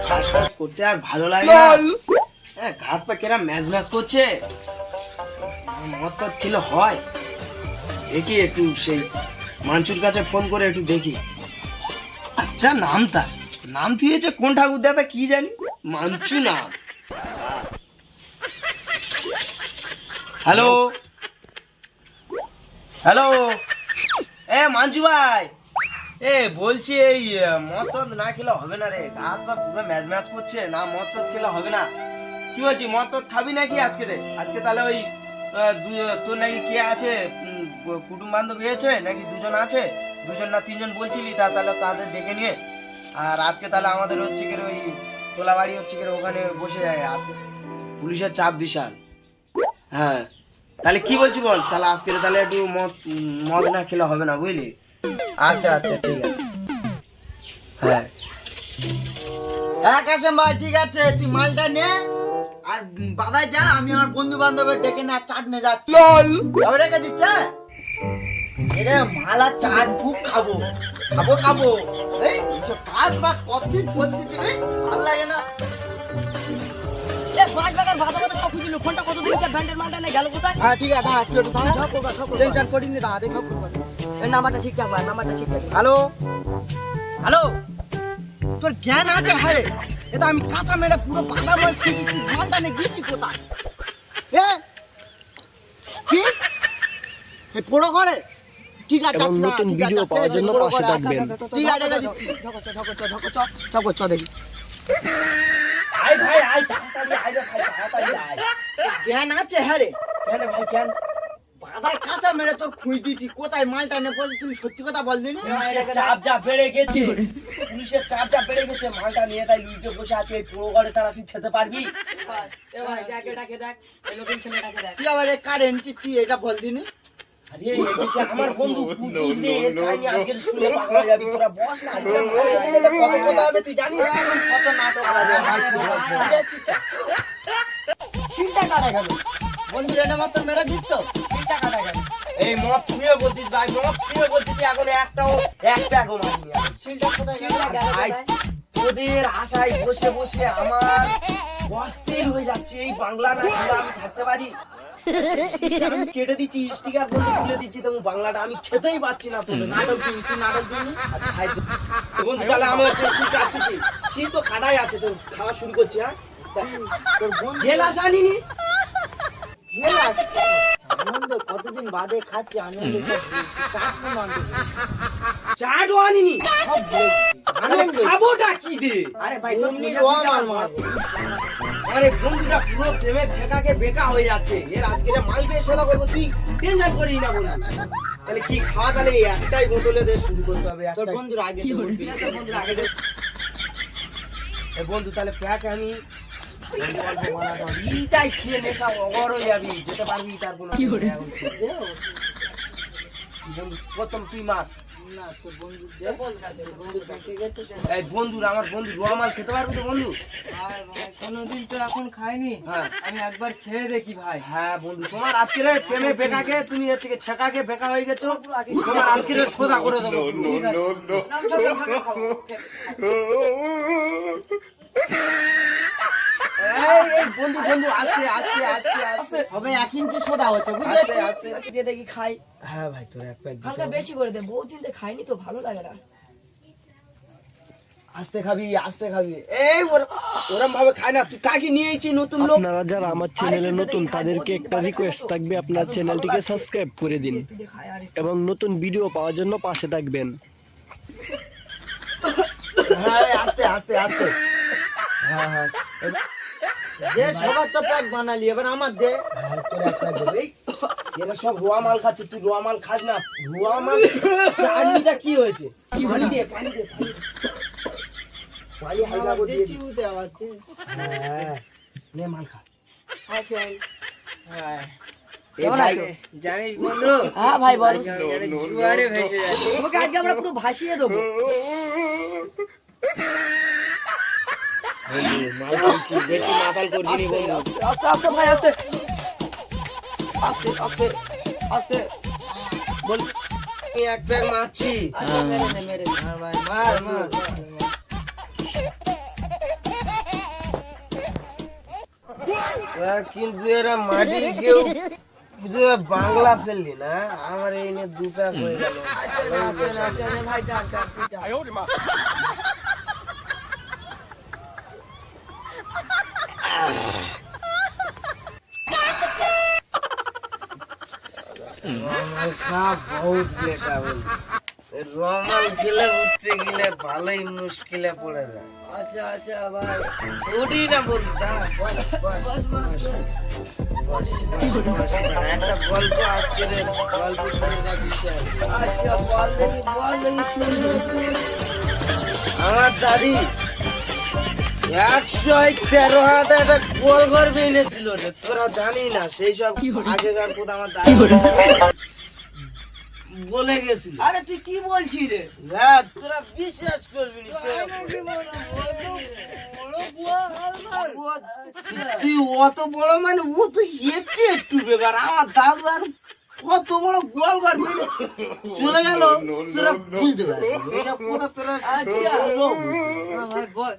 কাজ টাজ করতে আর ভালো লাগে না। হ্যাঁ, হাত পা কেরা ম্যাচ ম্যাচ করছে। মদ টদ খেলে হয়? দেখি একটু সেই মাঞ্চুর কাছে ফোন করে একটু দেখি। আচ্ছা, নাম থুয়েছে কোন ঠাকুর দাদা কি জানি, মাঞ্চু নাম। হ্যালো হ্যালো, এ মাঞ্চু ভাই, বলছি এই মদ টদ না খেলে হবে না রে, হাত পা পুরো ম্যাচ ম্যাচ করছে না, মদ টদ খেলে হবে না। কি বলছি, মদ টদ খাবি নাকি আজকে রে? আজকে তাহলে ওই তোর নাকি কে আছে, কুটুম বান্ধব হয়েছে নাকি, দুজন আছে, দুজন না তিনজন বলছিলি, তাহলে তাদের ডেকে নিয়ে। আর আজকে তাহলে আমাদের হচ্ছে কি ওই তোলাবাড়ি হচ্ছে কি ওখানে বসে যায় আছে, পুলিশের চাপ বিশাল। হ্যাঁ, তাহলে কি বলছি বল, তাহলে আজকে তাহলে একটু মদ না খেলে হবে না, বুঝলি? আচ্ছা আচ্ছা, ঠিক আছে। হ্যাঁ কাসেম ভাই, ঠিক আছে, তুই মালটা নে আর বাদায় যা, আমি আমার বন্ধু বান্ধবের ডেকে না চাট নিয়ে যাচ্ছি। রেখে দিচ্ছে এটা মাল আর চাট খুব খাবো খাবো খাবো। এই কাজ বাজ কতদিন করতে যাবে, ভালো লাগে না। হ্যাঁ ঠিক আছে, টেনশন করিনি, দাঁড়া দেখো নাম্বারটা ঠিক থাকবে, নাম্বারটা ঠিক থাকবে। হ্যালো হ্যালো, তোর জ্ঞান আছে? হ্যাঁ, এটা আমি কাঁচা মেরে পুরো বাঁধা বল খেয়েছি, ঘন্টা নিয়ে গেছি কোথায়? কি পড়ো করে? ঠিক আছে, নতুন ভিডিও পাওয়ার জন্য পাশে থাকবেন। ঠিক আছে, দিচ্ছি। চ দেখি। জ্ঞান আছে? হ্যাঁ রে, কেন ভাই, কেন? বাঁধা কাঁচা মেরে তোর খুঁজ দিচ্ছি, কোথায় মালটা নিয়ে বলছি, তুই সত্যি কথা বললি না? পুলিশের চাপ যা বেড়ে গেছে, পুলিশের চাপ যা বেড়ে গেছে, মালটা নিয়ে তাই লুইটে বসে আছে, এই পুরো ঘরে ছাড়া তুই খেতে পারবি? তুই আবার কারেন্ট চিচ্ছি, এটা বললি না? আরে এই যে আমার বন্ধু কুকুরে কাই আজকের শুনে পাগল হয়ে যাবি, তোরা বস না, কত কথা হবে তুই জানিস? কত নাটক আছে চিন্তা কাটা গেল বন্ধুরা, এটা মাত্র মেরে দিস তো, চিন্তা কাটা গেল। এই মদ ছুঁয়ে বলছিস ভাই, মদ ছুঁয়ে বলছিস, এখন এক প্যাকও মারিনি আমি। চিন্তা কোথায় গেল? ভাই, তোদের আশায় বসে বসে আমার অস্থির হয়ে যাচ্ছে, এই বাংলা না খেলে আমি থাকতে পারি? আমি কেটে দিচ্ছি, স্টিকার বলতে তুলে দিচ্ছি, তবু বাংলাটা আমি খেতেই পাচ্ছি না। তোদের নাটক দিন, তুই নাটক দিন। বন্ধু, তাহলে আমি হচ্ছে শীত কাটতেছি, শীত তো কাটাই আছে, তো খাওয়া শুরু করছি। হ্যাঁ, তোর বন্ধু গেলাস আনিনি? আনন্দ কতদিন বাদে খাচ্ছি, আনন্দ চাটও আনিনি? খাবোটা কি দে? আরে ভাই, আরে বন্ধুরা পুরো প্রেমে ছেঁকাকে বেকা হয়ে যাচ্ছে, এর আজকে মাল দিয়ে সোদা করবো, তুই টেনশন করিস না বন্ধু। তাহলে কি খাওয়া, তাহলে একটাই বোতলে দিয়ে শুরু করতে হবে। তোর বন্ধুর আগে বন্ধু, তাহলে প্যাক আমি ইটাই খেয়ে নেশা অগর হয়ে যাবি, যেতে পারবি তার কোনো বন্ধু। প্রথম তুই মার। না, তোর বন্ধু এই বন্ধুর, আমার বন্ধু রোয়া মাল খেতে পারবি তো বন্ধু? কোনোদিন তো এখন খাইনি, হ্যাঁ, আমি একবার খেয়ে দেখি ভাই। হ্যাঁ বন্ধু, তোমার আজকের প্রেমে বেকাকে, তুমি হচ্ছে ছেঁকাকে বেকা হয়ে গেছো, তোমার আজকের সোদা করে দেবো। এই বন্ধু বন্ধু, আস্তে আস্তে আস্তে আস্তে হবে, 1 ইঞ্চি সোদা হচ্ছে, আস্তে আস্তে দিয়ে দেখি খাই, হ্যাঁ ভাই, তোর এক প্যাক হালকা বেশি করে দে, বহুদিন তো খাইনি তো, ভালো লাগে না। আস্তে খাবি, আস্তে খাবি। এই ওরম ভাবে খায় না, তুই কাকে নিয়েছি নতুন লোক। আপনারা যারা আমার চ্যানেলে নতুন, তাদেরকে একটা রিকোয়েস্ট থাকবে, আপনার চ্যানেলটিকে সাবস্ক্রাইব করে দিন এবং নতুন ভিডিও পাওয়ার জন্য পাশে থাকবেন। হ্যাঁ, আস্তে আস্তে আস্তে। হ্যাঁ হ্যাঁ, যে সবার তো প্যাক বানালি, এবার আমার দে। তোর এক প্যাক দেবে। এই এরা সব রোয়া মাল খাচ্ছে, তুই রোয়া মাল খাস না। রোয়া মাল চাটনিটা কি হয়েছে? পানি দে, পানি দে, পানি দে। পানি হালকা করে দিয়ে চিউতে আবার দে। হ্যাঁ, নে মাল খা। হ্যাঁ কেমন আছো? জানিস বন্ধু? হ্যাঁ ভাই বল। জুয়ারে ভেসে যায়, তোকে আজকে আমরা পুরো ভাসিয়ে দেবো। মাল খাচ্ছি, বেশি মাতাল করবি নি বন্ধু। আস্তে আস্তে ভাই, আস্তে আস্তে আস্তে আস্তে বল। আমি এক প্যাক মারছি। আচ্ছা, মেরে দে, মেরে দে। মার ভাই, মার, মার। কিন্তু এরা মাটি কেউ বুঝে বাংলা ফেললি না, আমার এই নিয়ে দু প্যাক হয়ে গেল। আচ্ছা, আচ্ছা, ভাই, টান, টান, তুই টান। রমাল খা বহুত বেটা বলি, রমাল খেলে উঠতে গেলে ভালোই মুশকিলে পড়ে যায়। আচ্ছা, আচ্ছা, ভাই। উঠি না বলছি, দাঁড়া, বস, বস, বস, বস, বস, একটা গল্প আজকে গল্প করে রাখিস। আচ্ছা, বল দেখি, শুনবো। আমার দাদি 113 একটা গোল ঘর বেঁধেছিল রে, তোরা জানি না সেই সব আগেকার কথা আমার দাদি বলে গেছিল। আরে তুই কি বলছিস রে? হ্যাঁ, তোরা বিশ্বাস করবি না তুই অত বড়, মানে ও তো একটু একটু ব্যাপার, আমার দাদু আর কত বড় গোল ঘর বেঁধে চলে গেল, তোরা বুঝতে পারবি এইসব কথা তোরা আচ্ছা। বললো। ভাই, বল।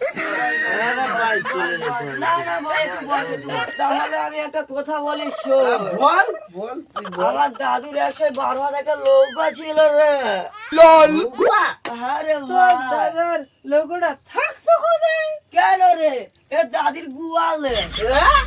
হ্যাঁ রে ভাই, চলে যেতে হবে। না, না, ভাই, একটু বল, একটু বল। তাহলে আমি একটা কথা বলি, শোন। বল বল তুই বল। আমার দাদুর 112 হাত একটা নৌকা ছিল রে। আরে তোর দাদার লোকটা থাকতো কোথায়? কেন রে? এ দাদির গুয়ালে। হ্যাঁ?